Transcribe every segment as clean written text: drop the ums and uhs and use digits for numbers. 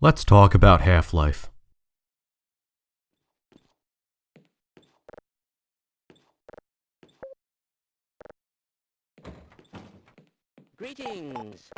Let's talk about Half-Life. Greetings!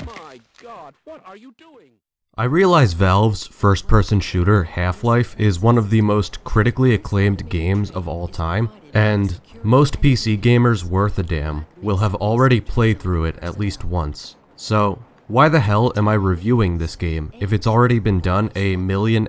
My God, what are you doing? I realize Valve's first-person shooter, Half-Life, is one of the most critically acclaimed games of all time, and most PC gamers worth a damn will have already played through it at least once. So, why the hell am I reviewing this game if it's already been done 1.5 million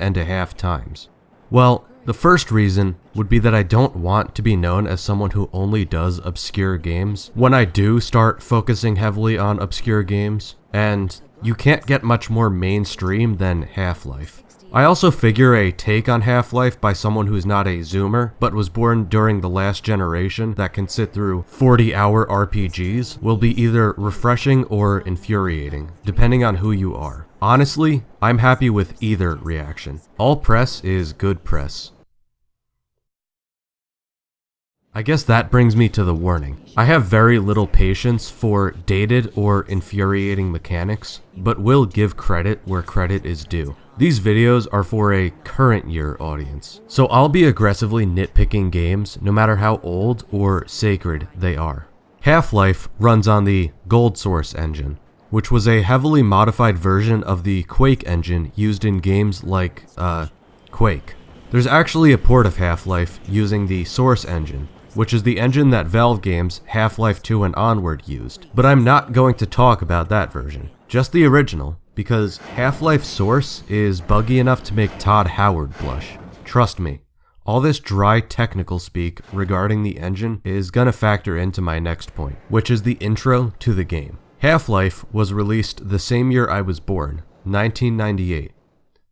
times? Well, the first reason would be that I don't want to be known as someone who only does obscure games when I do start focusing heavily on obscure games, and you can't get much more mainstream than Half-Life. I also figure a take on Half-Life by someone who's not a Zoomer, but was born during the last generation that can sit through 40-hour RPGs will be either refreshing or infuriating, depending on who you are. Honestly, I'm happy with either reaction. All press is good press. I guess that brings me to the warning. I have very little patience for dated or infuriating mechanics, but will give credit where credit is due. These videos are for a current year audience, so I'll be aggressively nitpicking games no matter how old or sacred they are. Half-Life runs on the Gold Source engine, which was a heavily modified version of the Quake engine used in games like, Quake. There's actually a port of Half-Life using the Source engine, which is the engine that Valve games Half-Life 2 and onward used. But I'm not going to talk about that version, just the original, because Half-Life Source is buggy enough to make Todd Howard blush. Trust me, all this dry technical speak regarding the engine is gonna factor into my next point, which is the intro to the game. Half-Life was released the same year I was born, 1998.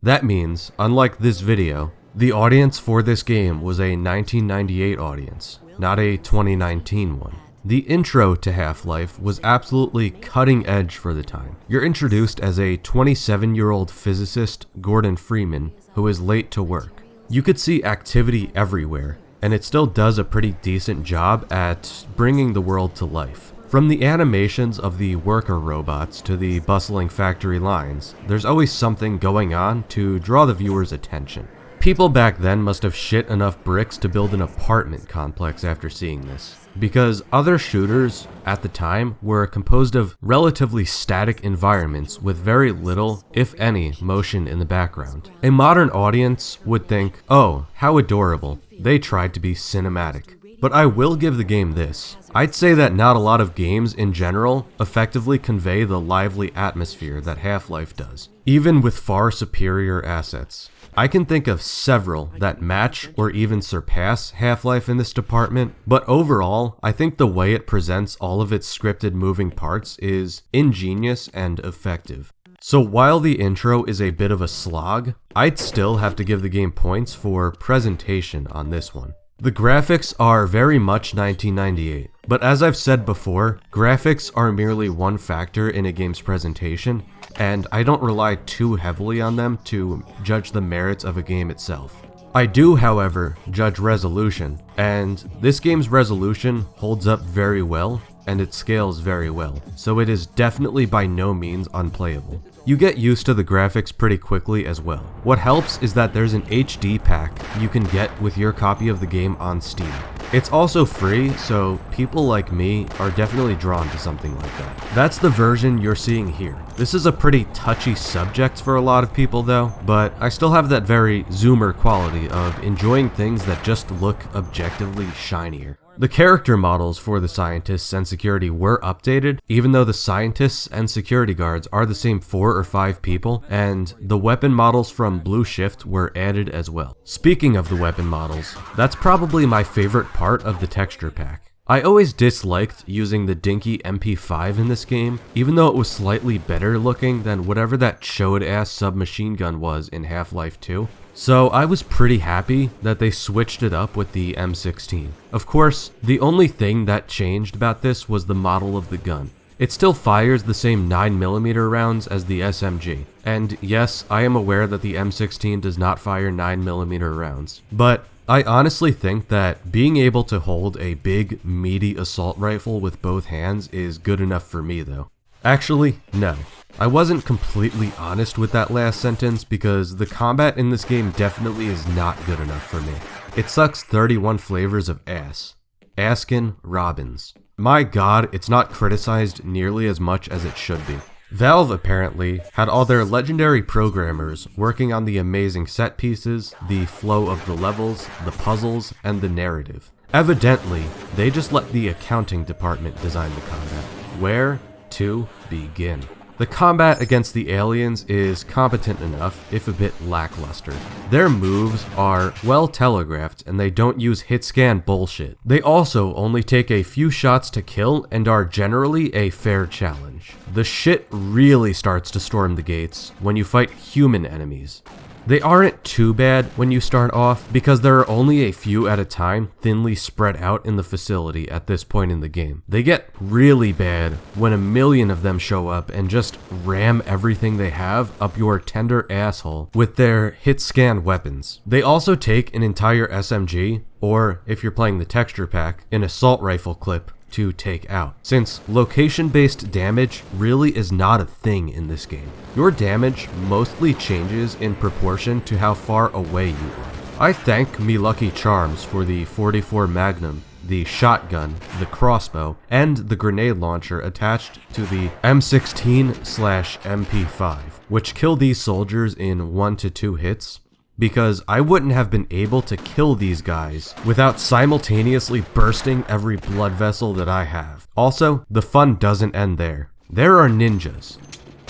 That means, unlike this video, the audience for this game was a 1998 audience, not a 2019 one. The intro to Half-Life was absolutely cutting edge for the time. You're introduced as a 27-year-old physicist, Gordon Freeman, who is late to work. You could see activity everywhere, and it still does a pretty decent job at bringing the world to life. From the animations of the worker robots to the bustling factory lines, there's always something going on to draw the viewer's attention. People back then must have shit enough bricks to build an apartment complex after seeing this, because other shooters at the time were composed of relatively static environments with very little, if any, motion in the background. A modern audience would think, oh, how adorable, they tried to be cinematic. But I will give the game this. I'd say that not a lot of games in general effectively convey the lively atmosphere that Half-Life does, even with far superior assets. I can think of several that match or even surpass Half-Life in this department, but overall, I think the way it presents all of its scripted moving parts is ingenious and effective. So while the intro is a bit of a slog, I'd still have to give the game points for presentation on this one. The graphics are very much 1998, but as I've said before, graphics are merely one factor in a game's presentation, and I don't rely too heavily on them to judge the merits of a game itself. I do, however, judge resolution, and this game's resolution holds up very well, and it scales very well, so it is definitely by no means unplayable. You get used to the graphics pretty quickly as well. What helps is that there's an HD pack you can get with your copy of the game on Steam. It's also free, so people like me are definitely drawn to something like that. That's the version you're seeing here. This is a pretty touchy subject for a lot of people though, but I still have that very Zoomer quality of enjoying things that just look objectively shinier. The character models for the scientists and security were updated, even though the scientists and security guards are the same 4 or 5 people, and the weapon models from Blue Shift were added as well. Speaking of the weapon models, that's probably my favorite part of the texture pack. I always disliked using the dinky MP5 in this game, even though it was slightly better looking than whatever that chode-ass submachine gun was in Half-Life 2. So I was pretty happy that they switched it up with the M16. Of course, the only thing that changed about this was the model of the gun. It still fires the same 9mm rounds as the SMG. And yes, I am aware that the M16 does not fire 9mm rounds. But I honestly think that being able to hold a big, meaty assault rifle with both hands is good enough for me though. Actually, no. I wasn't completely honest with that last sentence because the combat in this game definitely is not good enough for me. It sucks 31 flavors of ass. Askin Robbins. My god, it's not criticized nearly as much as it should be. Valve apparently had all their legendary programmers working on the amazing set pieces, the flow of the levels, the puzzles, and the narrative. Evidently, they just let the accounting department design the combat. Where to begin? The combat against the aliens is competent enough, if a bit lackluster. Their moves are well telegraphed and they don't use hit scan bullshit. They also only take a few shots to kill and are generally a fair challenge. The shit really starts to storm the gates when you fight human enemies. They aren't too bad when you start off because there are only a few at a time thinly spread out in the facility at this point in the game. They get really bad when a million of them show up and just ram everything they have up your tender asshole with their hit scan weapons. They also take an entire SMG, or if you're playing the texture pack, an assault rifle clip to take out, since location-based damage really is not a thing in this game. Your damage mostly changes in proportion to how far away you are. I thank me lucky charms for the 44 Magnum, the shotgun, the crossbow, and the grenade launcher attached to the M16/MP5, which kill these soldiers in 1 to 2 hits, because I wouldn't have been able to kill these guys without simultaneously bursting every blood vessel that I have. Also, the fun doesn't end there. There are ninjas.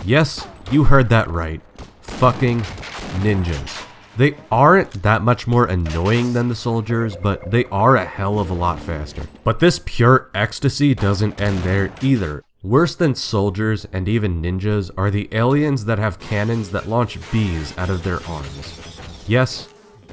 Yes, you heard that right. Fucking ninjas. They aren't that much more annoying than the soldiers, but they are a hell of a lot faster. But this pure ecstasy doesn't end there either. Worse than soldiers and even ninjas are the aliens that have cannons that launch bees out of their arms. Yes,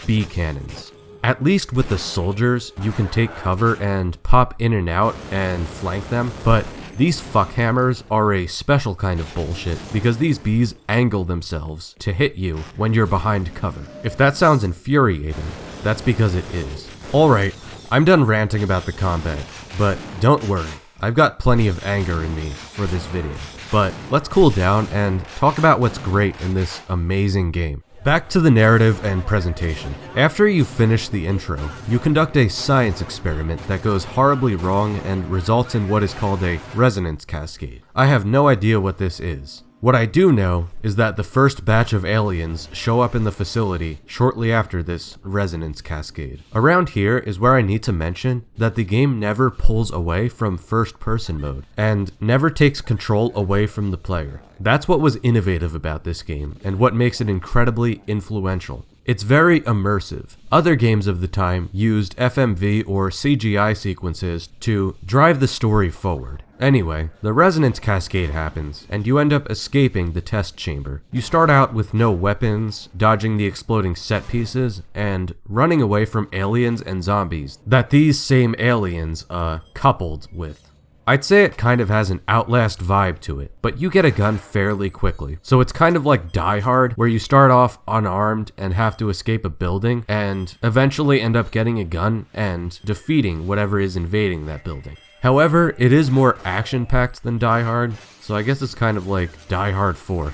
bee cannons. At least with the soldiers, you can take cover and pop in and out and flank them, but these fuckhammers are a special kind of bullshit because these bees angle themselves to hit you when you're behind cover. If that sounds infuriating, that's because it is. Alright, I'm done ranting about the combat, but don't worry, I've got plenty of anger in me for this video. But let's cool down and talk about what's great in this amazing game. Back to the narrative and presentation. After you finish the intro, you conduct a science experiment that goes horribly wrong and results in what is called a resonance cascade. I have no idea what this is. What I do know is that the first batch of aliens show up in the facility shortly after this resonance cascade. Around here is where I need to mention that the game never pulls away from first-person mode and never takes control away from the player. That's what was innovative about this game and what makes it incredibly influential. It's very immersive. Other games of the time used FMV or CGI sequences to drive the story forward. Anyway, the resonance cascade happens, and you end up escaping the test chamber. You start out with no weapons, dodging the exploding set pieces, and running away from aliens and zombies that these same aliens, coupled with. I'd say it kind of has an Outlast vibe to it, but you get a gun fairly quickly. So it's kind of like Die Hard, where you start off unarmed and have to escape a building, and eventually end up getting a gun and defeating whatever is invading that building. However, it is more action-packed than Die Hard, so I guess it's kind of like Die Hard 4.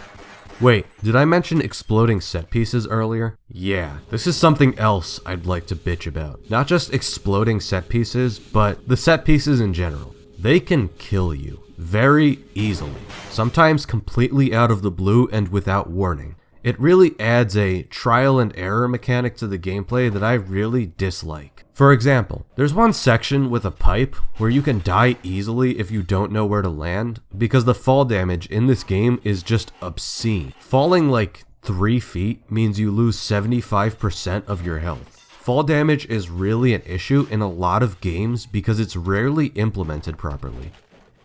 Wait, did I mention exploding set pieces earlier? Yeah, this is something else I'd like to bitch about. Not just exploding set pieces, but the set pieces in general. They can kill you very easily, sometimes completely out of the blue and without warning. It really adds a trial and error mechanic to the gameplay that I really dislike. For example, there's one section with a pipe where you can die easily if you don't know where to land, because the fall damage in this game is just obscene. Falling like 3 feet means you lose 75% of your health. Fall damage is really an issue in a lot of games because it's rarely implemented properly.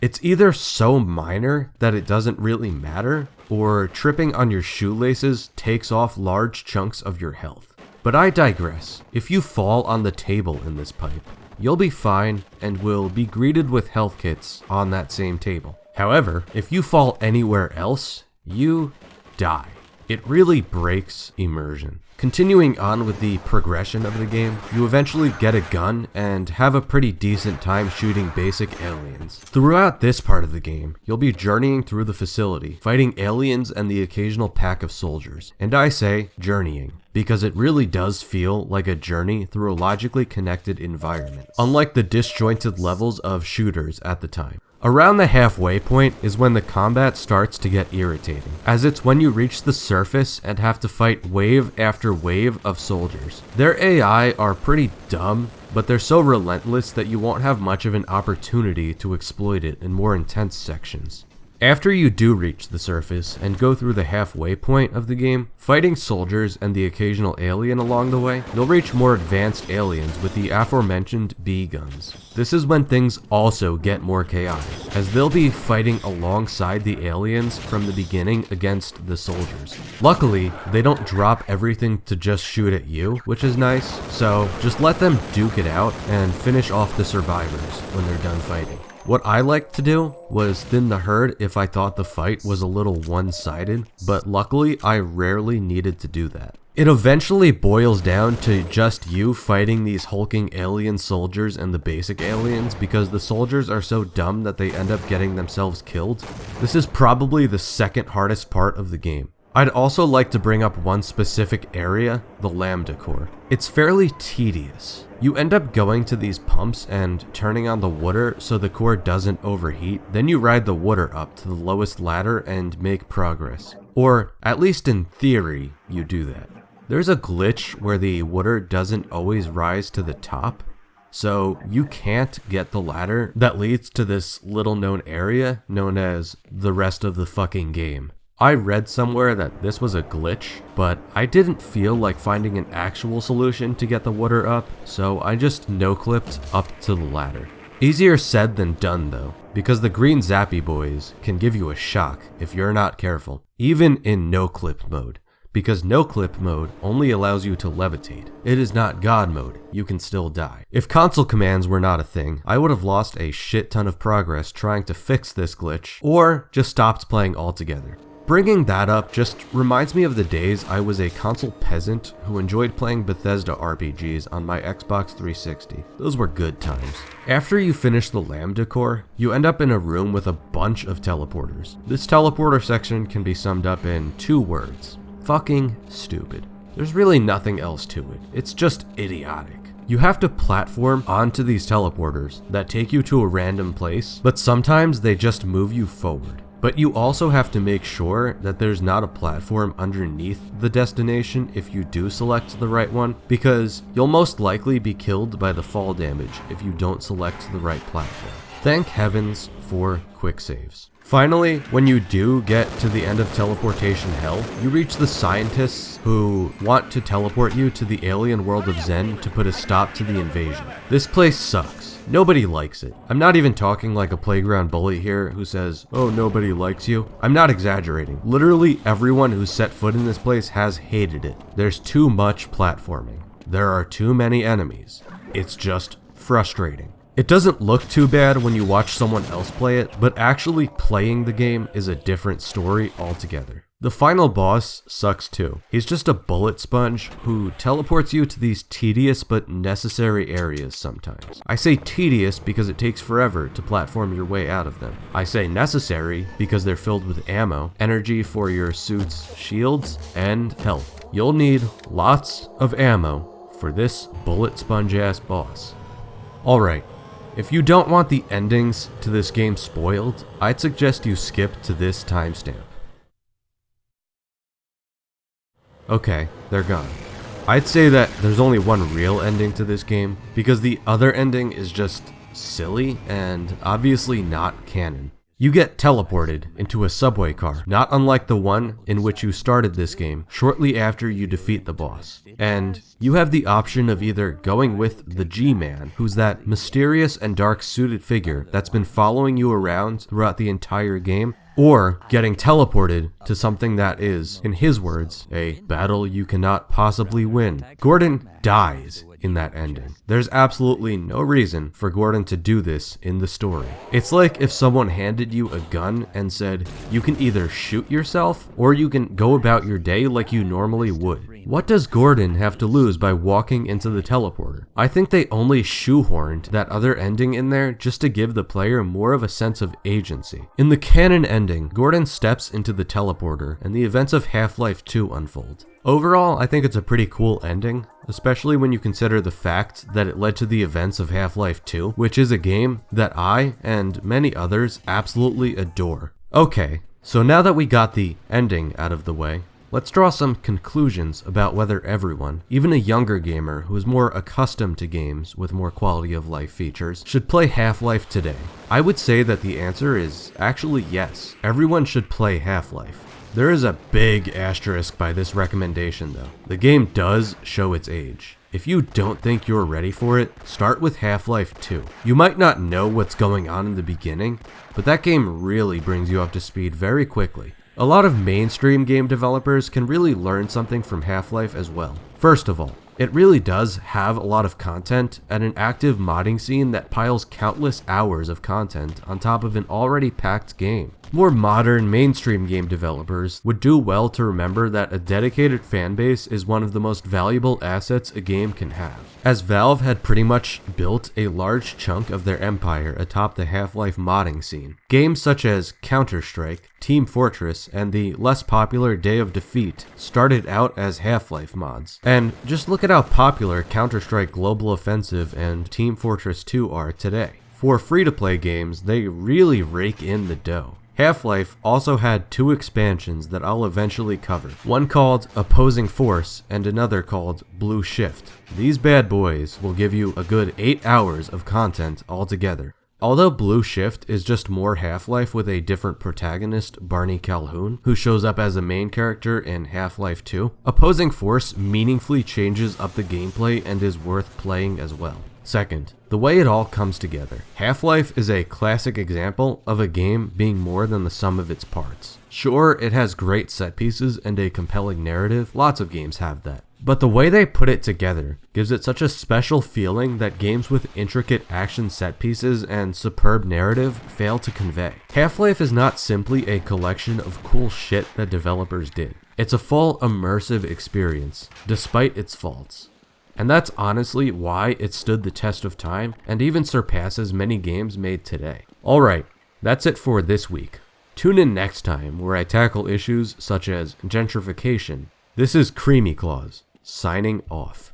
It's either so minor that it doesn't really matter, or tripping on your shoelaces takes off large chunks of your health. But I digress. If you fall on the table in this pipe, you'll be fine and will be greeted with health kits on that same table. However, if you fall anywhere else, you die. It really breaks immersion. Continuing on with the progression of the game, you eventually get a gun and have a pretty decent time shooting basic aliens. Throughout this part of the game, you'll be journeying through the facility, fighting aliens and the occasional pack of soldiers. And I say journeying, because it really does feel like a journey through a logically connected environment, unlike the disjointed levels of shooters at the time. Around the halfway point is when the combat starts to get irritating, as it's when you reach the surface and have to fight wave after wave of soldiers. Their AI are pretty dumb, but they're so relentless that you won't have much of an opportunity to exploit it in more intense sections. After you do reach the surface and go through the halfway point of the game, fighting soldiers and the occasional alien along the way, you'll reach more advanced aliens with the aforementioned B guns. This is when things also get more chaotic, as they'll be fighting alongside the aliens from the beginning against the soldiers. Luckily, they don't drop everything to just shoot at you, which is nice, so just let them duke it out and finish off the survivors when they're done fighting. What I liked to do was thin the herd if I thought the fight was a little one-sided, but luckily I rarely needed to do that. It eventually boils down to just you fighting these hulking alien soldiers and the basic aliens because the soldiers are so dumb that they end up getting themselves killed. This is probably the second hardest part of the game. I'd also like to bring up one specific area, the Lambda Core. It's fairly tedious. You end up going to these pumps and turning on the water so the core doesn't overheat, then you ride the water up to the lowest ladder and make progress. Or, at least in theory, you do that. There's a glitch where the water doesn't always rise to the top, so you can't get the ladder that leads to this little known area known as the rest of the fucking game. I read somewhere that this was a glitch, but I didn't feel like finding an actual solution to get the water up, so I just no-clipped up to the ladder. Easier said than done though, because the green zappy boys can give you a shock if you're not careful, even in no-clip mode, because no-clip mode only allows you to levitate. It is not God mode, you can still die. If console commands were not a thing, I would have lost a shit ton of progress trying to fix this glitch, or just stopped playing altogether. Bringing that up just reminds me of the days I was a console peasant who enjoyed playing Bethesda RPGs on my Xbox 360. Those were good times. After you finish the Lambda Core, you end up in a room with a bunch of teleporters. This teleporter section can be summed up in 2 words. Fucking stupid. There's really nothing else to it. It's just idiotic. You have to platform onto these teleporters that take you to a random place, but sometimes they just move you forward. But you also have to make sure that there's not a platform underneath the destination if you do select the right one, because you'll most likely be killed by the fall damage if you don't select the right platform. Thank heavens for quick saves. Finally, when you do get to the end of teleportation hell, you reach the scientists who want to teleport you to the alien world of Zen to put a stop to the invasion. This place sucks. Nobody likes it. I'm not even talking like a playground bully here who says, oh, nobody likes you. I'm not exaggerating. Literally everyone who's set foot in this place has hated it. There's too much platforming. There are too many enemies. It's just frustrating. It doesn't look too bad when you watch someone else play it, but actually playing the game is a different story altogether. The final boss sucks too. He's just a bullet sponge who teleports you to these tedious but necessary areas sometimes. I say tedious because it takes forever to platform your way out of them. I say necessary because they're filled with ammo, energy for your suit's shields, and health. You'll need lots of ammo for this bullet sponge ass boss. Alright. If you don't want the endings to this game spoiled, I'd suggest you skip to this timestamp. Okay, they're gone. I'd say that there's only one real ending to this game, because the other ending is just silly and obviously not canon. You get teleported into a subway car, not unlike the one in which you started this game shortly after you defeat the boss. And you have the option of either going with the G-Man, who's that mysterious and dark suited figure that's been following you around throughout the entire game, or getting teleported to something that is, in his words, a battle you cannot possibly win. Gordon dies in that ending. There's absolutely no reason for Gordon to do this in the story. It's like if someone handed you a gun and said, you can either shoot yourself or you can go about your day like you normally would. What does Gordon have to lose by walking into the teleporter? I think they only shoehorned that other ending in there just to give the player more of a sense of agency. In the canon ending, Gordon steps into the teleporter and the events of Half-Life 2 unfold. Overall, I think it's a pretty cool ending, especially when you consider the fact that it led to the events of Half-Life 2, which is a game that I and many others absolutely adore. Okay, so now that we got the ending out of the way, let's draw some conclusions about whether everyone, even a younger gamer who is more accustomed to games with more quality of life features, should play Half-Life today. I would say that the answer is actually yes. Everyone should play Half-Life. There is a big asterisk by this recommendation though. The game does show its age. If you don't think you're ready for it, start with Half-Life 2. You might not know what's going on in the beginning, but that game really brings you up to speed very quickly. A lot of mainstream game developers can really learn something from Half-Life as well. First of all, it really does have a lot of content and an active modding scene that piles countless hours of content on top of an already packed game. More modern mainstream game developers would do well to remember that a dedicated fanbase is one of the most valuable assets a game can have, as Valve had pretty much built a large chunk of their empire atop the Half-Life modding scene. Games such as Counter-Strike, Team Fortress, and the less popular Day of Defeat started out as Half-Life mods. And just look at how popular Counter-Strike Global Offensive and Team Fortress 2 are today. For free-to-play games, they really rake in the dough. Half-Life also had 2 expansions that I'll eventually cover, one called Opposing Force and another called Blue Shift. These bad boys will give you a good 8 hours of content altogether. Although Blue Shift is just more Half-Life with a different protagonist, Barney Calhoun, who shows up as a main character in Half-Life 2, Opposing Force meaningfully changes up the gameplay and is worth playing as well. Second, the way it all comes together. Half-Life is a classic example of a game being more than the sum of its parts. Sure, it has great set pieces and a compelling narrative, lots of games have that. But the way they put it together gives it such a special feeling that games with intricate action set pieces and superb narrative fail to convey. Half-Life is not simply a collection of cool shit that developers did. It's a full immersive experience, despite its faults. And that's honestly why it stood the test of time and even surpasses many games made today. Alright, that's it for this week. Tune in next time where I tackle issues such as gentrification. This is CreamyClaws, signing off.